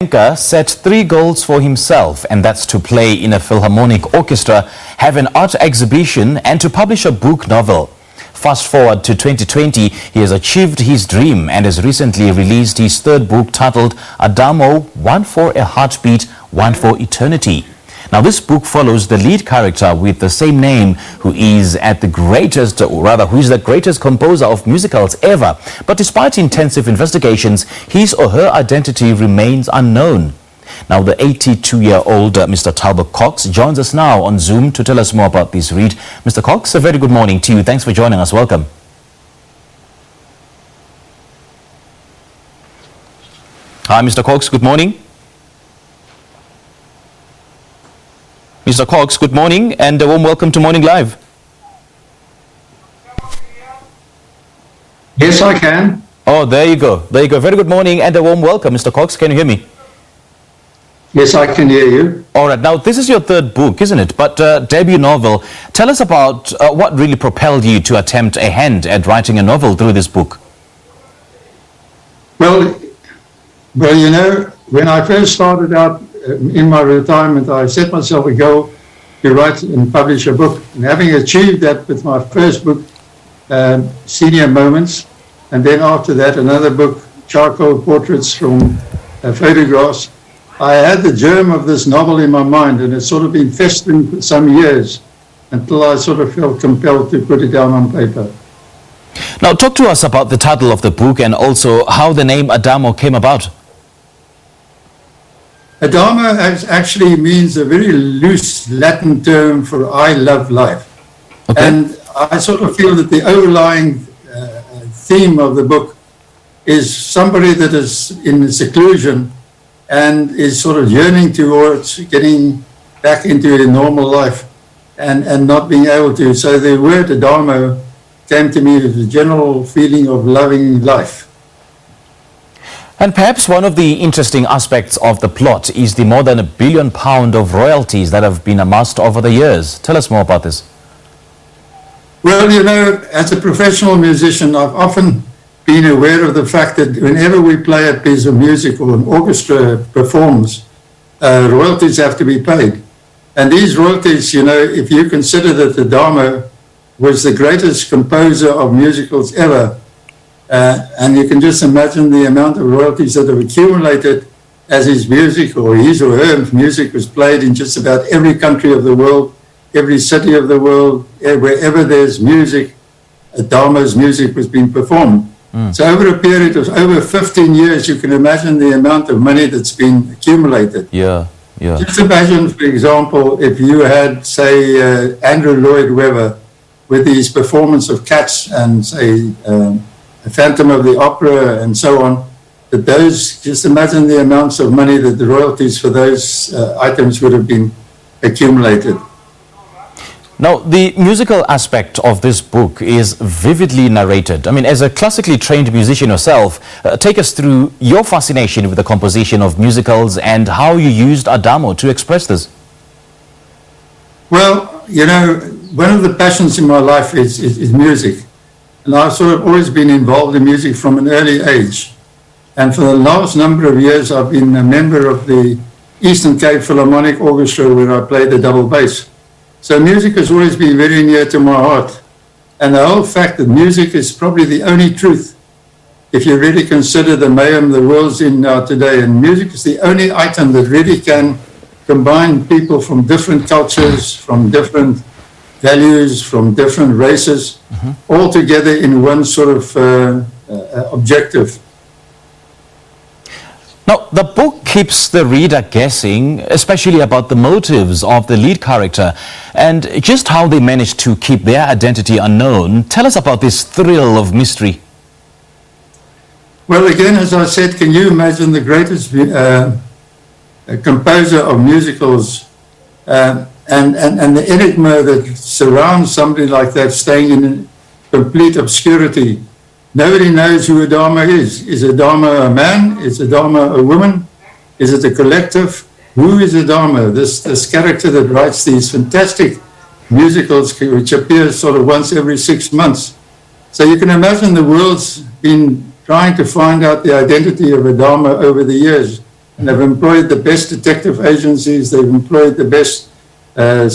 Anchor set 3 goals for himself, and that's to play in a philharmonic orchestra, have an art exhibition, and to publish a book novel. Fast forward to 2020, he has achieved his dream and has recently released his 3rd book titled Adamo-One for a Heartbeat, One for Eternity. Now, this book follows the lead character with the same name, who is the greatest composer of musicals ever. But despite intensive investigations, his or her identity remains unknown. Now, the 82-year-old Mr. Talbot Cox joins us now on Zoom to tell us more about this read. Mr. Cox, a very good morning to you. Thanks for joining us. Welcome. Hi, Mr. Cox. Good morning. Mr. Cox, good morning and a warm welcome to Morning Live. Yes, I can. Oh, there you go. There you go. Very good morning and a warm welcome, Mr. Cox. Can you hear me? Yes, I can hear you. All right. Now, this is your 3rd book, isn't it? But debut novel. Tell us about what really propelled you to attempt a hand at writing a novel through this book. Well, you know, when I first started out in my retirement, I set myself a goal to write and publish a book. And having achieved that with my first book, Senior Moments, and then after that another book, Charcoal Portraits from Photographs, I had the germ of this novel in my mind, and it's sort of been festering for some years until I sort of felt compelled to put it down on paper. Now, talk to us about the title of the book and also how the name Adamo came about. Adamo actually means a very loose Latin term for I love life. Okay. And I sort of feel that the overlying theme of the book is somebody that is in seclusion and is sort of yearning towards getting back into a normal life and not being able to. So the word Adamo came to me as a general feeling of loving life. And perhaps one of the interesting aspects of the plot is the more than £1 billion of royalties that have been amassed over the years. Tell us more about this. Well, you know, as a professional musician, I've often been aware of the fact that whenever we play a piece of music or an orchestra performs, royalties have to be paid. And these royalties, you know, if you consider that Adamo was the greatest composer of musicals ever, and you can just imagine the amount of royalties that have accumulated as his music or his or her music was played in just about every country of the world, every city of the world, wherever there's music, Adamo's music was being performed. So over a period of over 15 years, you can imagine the amount of money that's been accumulated. Yeah. Just imagine, for example, if you had, say, Andrew Lloyd Webber with his performance of Cats and, say, Phantom of the Opera and so on, that those, just imagine the amounts of money that the royalties for those items would have been accumulated. Now, the musical aspect of this book is vividly narrated. I mean, as a classically trained musician yourself, take us through your fascination with the composition of musicals and how you used Adamo to express this. Well, you know, one of the passions in my life is music. And I've sort of always been involved in music from an early age. And for the last number of years, I've been a member of the Eastern Cape Philharmonic Orchestra, where I played the double bass. So music has always been very near to my heart. And the whole fact that music is probably the only truth, if you really consider the mayhem the world's in now today. And music is the only item that really can combine people from different cultures, from different values, from different races, all together in one sort of objective. Now, the book keeps the reader guessing, especially about the motives of the lead character and just how they managed to keep their identity unknown. Tell us about this thrill of mystery. Well, again, as I said, can you imagine the greatest composer of musicals and the enigma that surrounds somebody like that staying in complete obscurity? Nobody knows who Adamo is. Is Adamo a man? Is Adamo a woman? Is it a collective? Who is Adamo? This character that writes these fantastic musicals which appear sort of once every 6 months. So you can imagine the world's been trying to find out the identity of Adamo over the years. And they've employed the best detective agencies, they've employed the best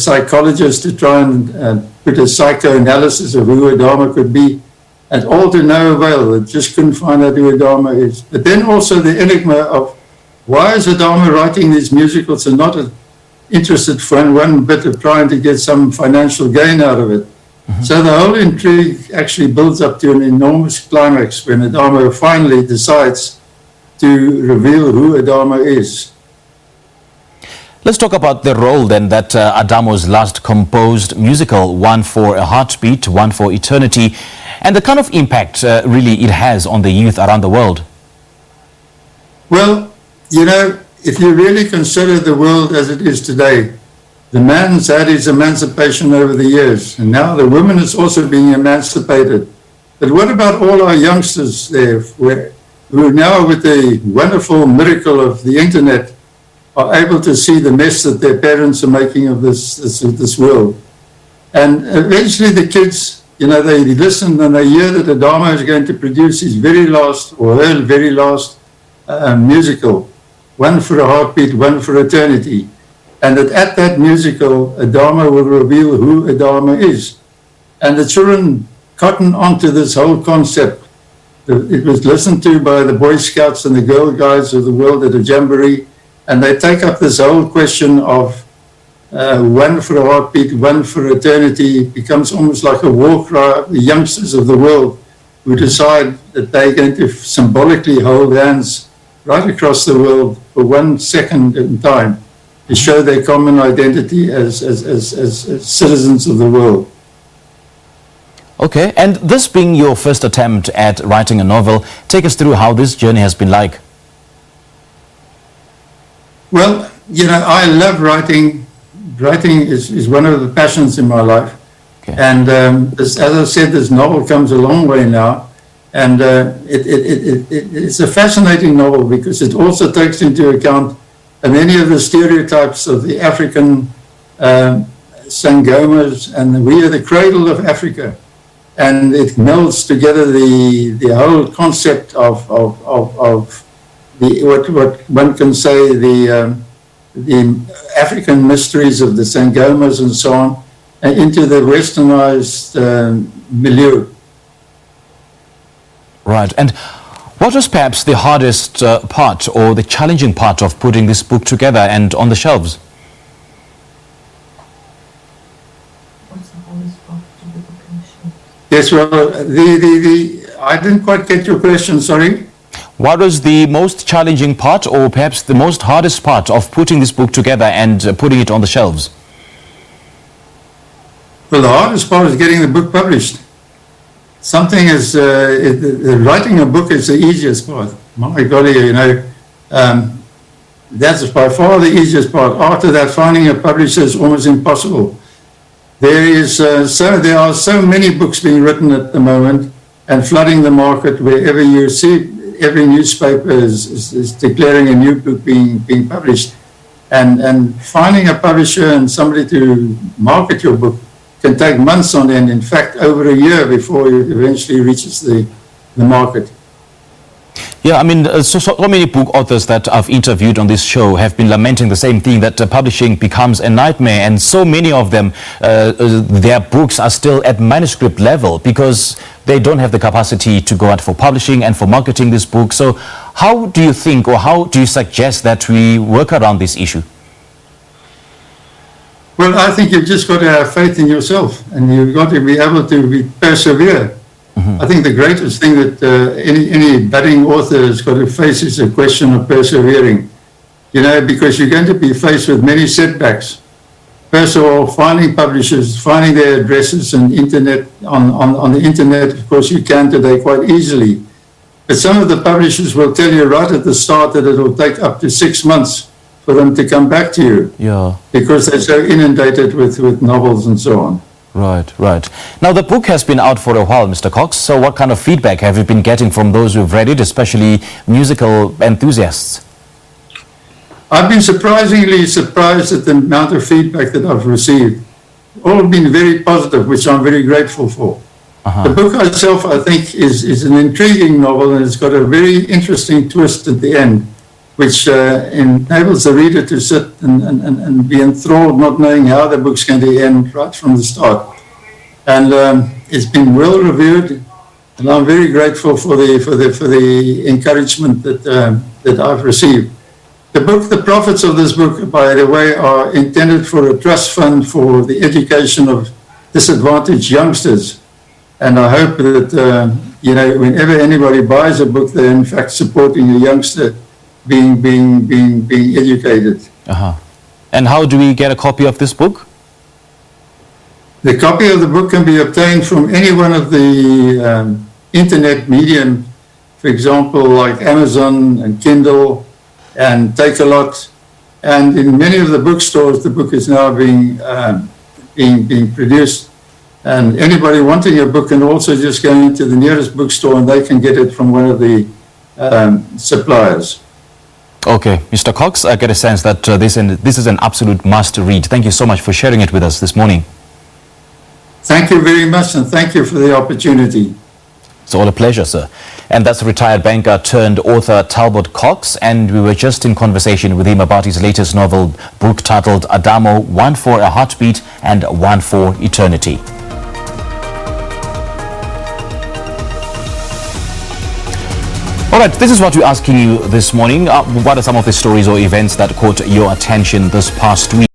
psychologists to try and put a psychoanalysis of who Adamo could be, and all to no avail. They just couldn't find out who Adamo is. But then also the enigma of why is Adamo writing these musicals and not interested for one bit of trying to get some financial gain out of it. So the whole intrigue actually builds up to an enormous climax when Adamo finally decides to reveal who Adamo is. Let's talk about the role then that Adamo's last composed musical, One for a Heartbeat, One for Eternity, and the kind of impact really it has on the youth around the world. Well, you know, if you really consider the world as it is today, the man's had his emancipation over the years, and now the woman is also being emancipated. But what about all our youngsters there, who now with the wonderful miracle of the internet are able to see the mess that their parents are making of this world? And eventually the kids, you know, they listen and they hear that Adamo is going to produce his very last, or her very last musical, One for a Heartbeat, One for Eternity. And that at that musical, Adamo will reveal who Adamo is. And the children cotton onto this whole concept. It was listened to by the Boy Scouts and the Girl Guides of the world at a jamboree, and they take up this whole question of one for a heartbeat, one for eternity. It becomes almost like a war cry of the youngsters of the world who decide that they're going to symbolically hold hands right across the world for 1 second in time to show their common identity as citizens of the world. Okay, and this being your first attempt at writing a novel, take us through how this journey has been like. Well, you know, I love writing. Writing is one of the passions in my life. Okay. And as I said, this novel comes a long way now. And it's a fascinating novel because it also takes into account many of the stereotypes of the African sangomas, and we are the cradle of Africa. And it melds together the whole concept of the what one can say the African mysteries of the sangomas and so on, into the westernized milieu. Right, and what was perhaps the hardest part or the challenging part of putting this book together and on the shelves? What's the hardest part to the book on the shelf? Yes, well, I didn't quite get your question, sorry. What was the most challenging part or perhaps the most hardest part of putting this book together and putting it on the shelves? Well, the hardest part is getting the book published. Something is, writing a book is the easiest part. My golly, you know, that's by far the easiest part. After that, finding a publisher is almost impossible. There are so many books being written at the moment and flooding the market. Wherever you see, every newspaper is declaring a new book being published. And finding a publisher and somebody to market your book can take months on end, in fact, over a year before it eventually reaches the market. Yeah, I mean, so many book authors that I've interviewed on this show have been lamenting the same thing, that publishing becomes a nightmare, and so many of them, their books are still at manuscript level because they don't have the capacity to go out for publishing and for marketing this book. So how do you think, or how do you suggest that we work around this issue? Well, I think you've just got to have faith in yourself, and you've got to be able to persevere. Mm-hmm. I think the greatest thing that any budding author has got to face is a question of persevering. You know, because you're going to be faced with many setbacks. First of all, finding publishers, finding their addresses and internet on the internet, of course, you can today quite easily. But some of the publishers will tell you right at the start that it will take up to 6 months for them to come back to you. Yeah. Because they're so inundated with novels and so on. Right, right. Now, the book has been out for a while, Mr. Cox. So what kind of feedback have you been getting from those who've read it, especially musical enthusiasts? I've been surprisingly surprised at the amount of feedback that I've received. All been very positive, which I'm very grateful for. The book itself, I think, is an intriguing novel, and it's got a very interesting twist at the end. which enables the reader to sit and be enthralled, not knowing how the book's going to end right from the start. And it's been well reviewed, and I'm very grateful for the encouragement that I've received. The profits of this book, by the way, are intended for a trust fund for the education of disadvantaged youngsters. And I hope that, whenever anybody buys a book, they're in fact supporting a youngster being educated. And how do we get a copy of this book? The copy of the book can be obtained from any one of the internet medium, for example, like Amazon and Kindle and Take-A-Lot. And in many of the bookstores, the book is now being produced. And anybody wanting a book can also just go into the nearest bookstore and they can get it from one of the suppliers. Okay, Mr. Cox, I get a sense that this is an absolute must-read. Thank you so much for sharing it with us this morning. Thank you very much, and thank you for the opportunity. It's all a pleasure, sir. And that's retired banker turned author Talbot Cox, and we were just in conversation with him about his latest novel book titled Adamo-One for a Heartbeat and One for Eternity. All right, this is what we're asking you this morning. What are some of the stories or events that caught your attention this past week?